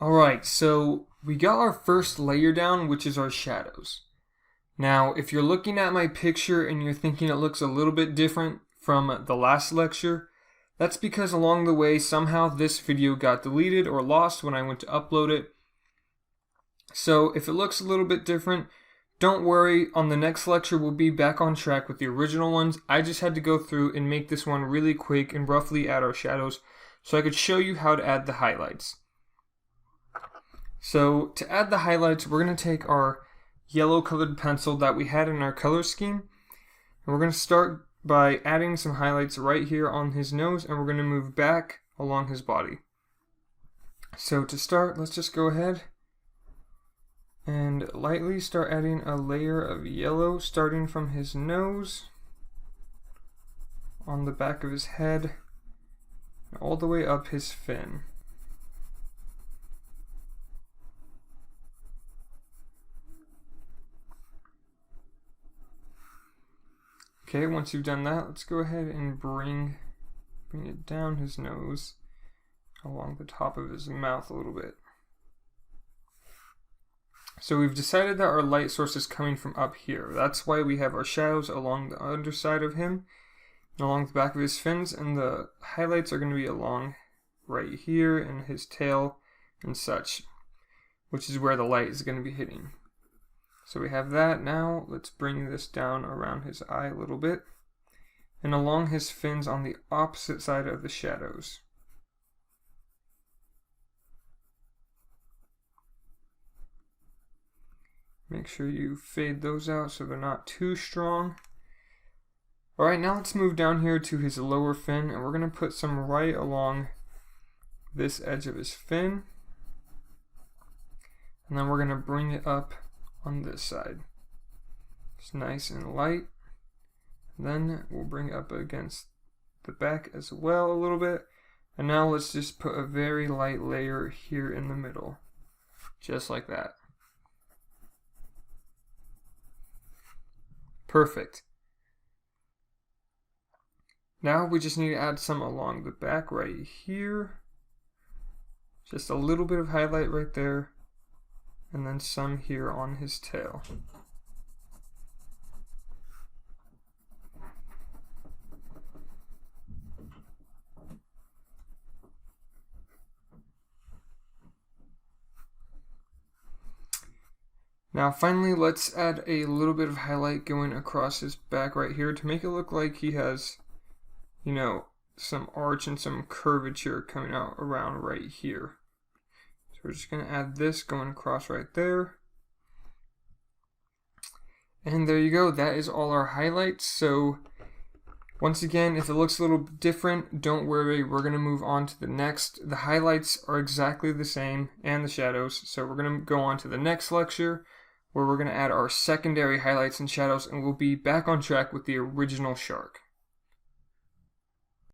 Alright, so we got our first layer down, which is our shadows. Now, if you're looking at my picture and you're thinking it looks a little bit different from the last lecture, that's because along the way somehow this video got deleted or lost when I went to upload it. So if it looks a little bit different, don't worry, on the next lecture we'll be back on track with the original ones. I just had to go through and make this one really quick and roughly add our shadows so I could show you how to add the highlights. So to add the highlights, we're going to take our yellow colored pencil that we had in our color scheme, and we're going to start by adding some highlights right here on his nose, and we're going to move back along his body. So to start, let's just go ahead and lightly start adding a layer of yellow starting from his nose, on the back of his head, all the way up his fin. Okay, once you've done that, let's go ahead and bring it down his nose along the top of his mouth a little bit. So we've decided that our light source is coming from up here. That's why we have our shadows along the underside of him and along the back of his fins, and the highlights are going to be along right here in his tail and such, which is where the light is going to be hitting. So we have that. Now let's bring this down around his eye a little bit and along his fins on the opposite side of the shadows. Make sure you fade those out so they're not too strong. Alright, now let's move down here to his lower fin, and we're going to put some right along this edge of his fin. And then we're going to bring it up on this side. It's nice and light. Then we'll bring it up against the back as well a little bit. And now let's just put a very light layer here in the middle. Just like that. Perfect. Now we just need to add some along the back right here. Just a little bit of highlight right there. And then some here on his tail. Now finally, let's add a little bit of highlight going across his back right here to make it look like he has, you know, some arch and some curvature coming out around right here. So we're just going to add this going across right there. And there you go. That is all our highlights. So once again, if it looks a little different, don't worry. We're going to move on to the next. The highlights are exactly the same and the shadows. So we're going to go on to the next lecture where we're going to add our secondary highlights and shadows, and we'll be back on track with the original shark.